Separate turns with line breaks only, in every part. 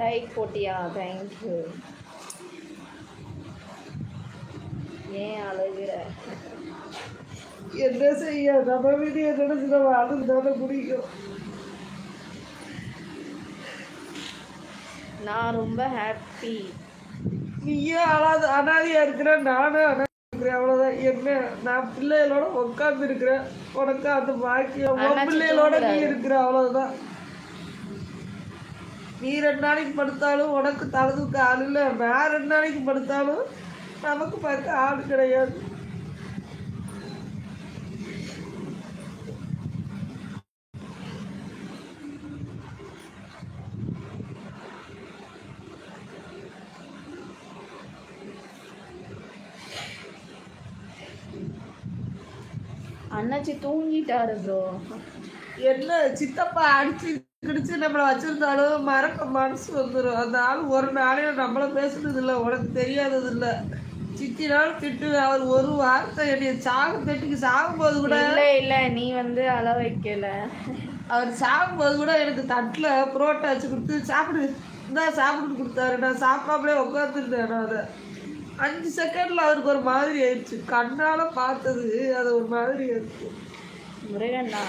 Like போட்டியா? Thank you. ஏன் அழுகிற?
என்ன செய்ய, நம்ம வீடியோ நினைச்சு நம்ம அழுதுனால முடியும்.
நான் ரொம்ப ஹாப்பி.
நீயும் அனாதியா இருக்கிற, நானும் அனாதியா இருக்கிறேன். அவ்வளோதான். என்ன, நான் பிள்ளைகளோட உட்காந்து இருக்கிறேன். உனக்கு அந்த பாக்கியம். உன் பிள்ளைகளோட நீ இருக்கிற, அவ்வளோதான். நீ 2 நாளைக்கு படுத்தாலும் உனக்கு தலதுக்கு ஆள் இல்லை. நான் 2 நாளைக்கு படுத்தாலும் நமக்கு பார்க்க ஆள் கிடையாது.
அண்ணாச்சி தூங்கிட்டாரு ப்ரோ.
என்ன சித்தப்பா அடிச்சு கிடிச்சு நம்மளை வச்சிருந்தாலும் மறக்க மனசு வந்துடும். அந்த ஆள் ஒரு நாளையில நம்மள பேசுனது இல்லை, உனக்கு தெரியாதது இல்லை. சித்தி நாள் திட்டு. அவர் ஒரு வார்த்தை என்னைய தட்டிக்கு சாகும்போது கூட
இல்லை நீ வந்து அள வைக்கல.
அவர் சாகும்போது கூட எனக்கு தட்டில் புரோட்டா வச்சு கொடுத்து சாப்பிடு இதான் சாப்பிட்டு கொடுத்தாரு. நான் சாப்பிடாமலே உட்காந்துருந்தேன். நான் அதை 5 செகண்டில் அவருக்கு ஒரு மாதிரி ஆயிடுச்சு. கண்ணால் பார்த்தது அது ஒரு மாதிரி ஆயிடுச்சு.
முருகண்ணா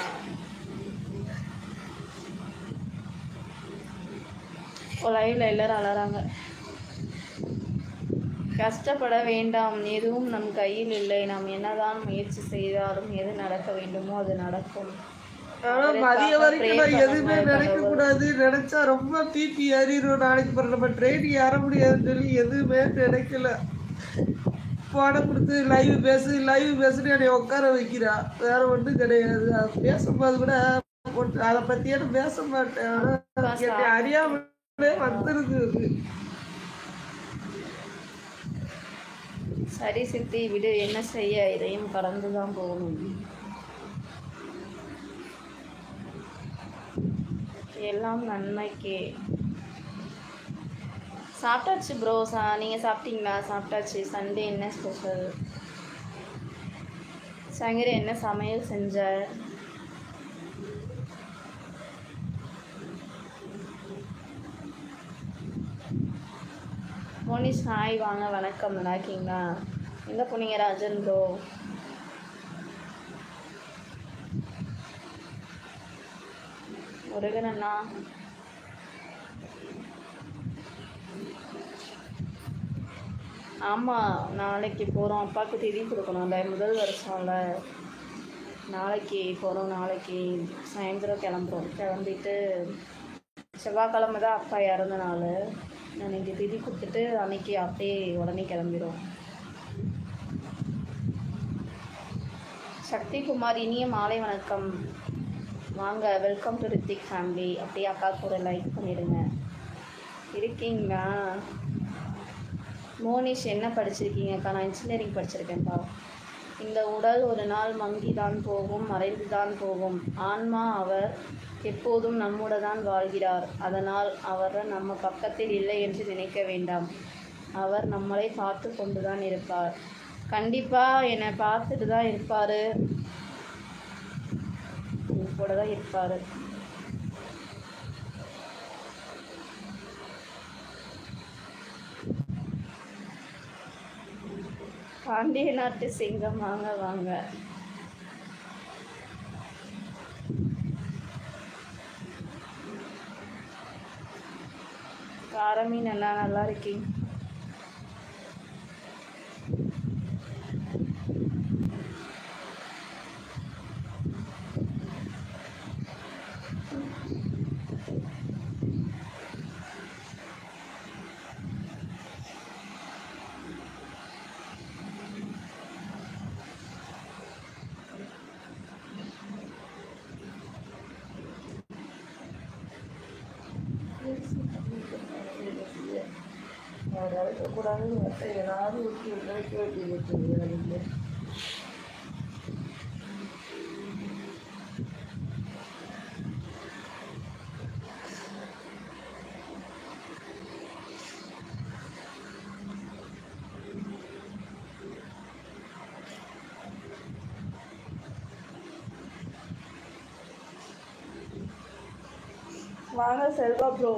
லைவ்ல எல்லாரும் அலறாங்க. கஷ்டப்பட வேண்டாம், எதுவும் நம் கையில் இல்லை. நாம் என்னதான் முயற்சி செய்தாலும் எது நடக்க வேண்டுமோ அது நடக்கும்.
ஆனால் மதிய வரைக்கும் நான் எதுவுமே நினைக்கக்கூடாது. நினைச்சா ரொம்ப பிபி ஏறிடும். நாளைக்கு பிறகு நம்ம ட்ரெயின் ஏற முடியாதுன்னு சொல்லி எதுவுமே நினைக்கல. போனை கொடுத்து லைவ் பேசுன்னு என்னை உட்கார வைக்கிறா. வேற ஒன்றும் கிடையாது. அது பேசும்போது கூட அதை பற்றியே பேச மாட்டேன். ஆனால் என்னை அறியாமலே வந்துருது.
சரி சித்தி விடு, என்ன செய்ய, இதையும் கடந்துதான் போகணும். எல்லாம் நன்மைக்கே. சாப்பிட்டாச்சு ப்ரோ. நீங்கள் சாப்பிட்டீங்களா? சாப்பிட்டாச்சு. சண்டே என்ன ஸ்பெஷல்? சங்கரி என்ன சமையல் செஞ்ச? மோனிஷ் ஹாய், வாங்க, வணக்கம். நல்லா இருக்கீங்களா? எங்கே போனீங்க ராஜன் ப்ரோ? முருகன் அண்ணா ஆமாம், நாளைக்கு போகிறோம். அப்பாவுக்கு திதி கொடுக்கணும்ல, முதல் வருஷம்ல. நாளைக்கு போகிறோம். நாளைக்கு சாயந்தரம் கிளம்புறோம். கிளம்பிட்டு செவ்வாய்க்கிழமை தான் அப்பா இறந்த நாள். அன்றைக்கி திதி கொடுத்துட்டு அன்றைக்கி அப்படியே உடனே கிளம்பிடுவோம். சக்தி குமார் இனிய மாலை வணக்கம். வாங்க, வெல்கம் டு ரித்திக் ஃபேமிலி. அப்படியே அக்காவுக்கு ஒரு லைக் பண்ணிடுங்க. இருக்கீங்களா? மோனிஷ் என்ன படிச்சிருக்கீங்கக்கா? நான் இன்ஜினியரிங் படிச்சிருக்கேன்ப்பா. இந்த உடல் ஒரு நாள் மங்கி தான் போகும், மறைந்து தான் போகும். ஆன்மா அவர் எப்போதும் நம்முடன் தான் வாழ்கிறார். அதனால் அவர் நம்ம பக்கத்தில் இல்லை என்று நினைக்க வேண்டாம். அவர் நம்மளை பார்த்து கொண்டு தான் இருப்பார். கண்டிப்பாக என்னை பார்த்துட்டு தான் இருப்பார், கூட தான் இருப்பார். பாண்டிய நாட்டு சிங்கம், வாங்க வாங்க. காரமீன் நல்லா இருக்கீங்க.
கூடாதுன்னு ஏதாவது நினைக்க வேண்டியது.
வாங்க செல்வா ப்ரோ.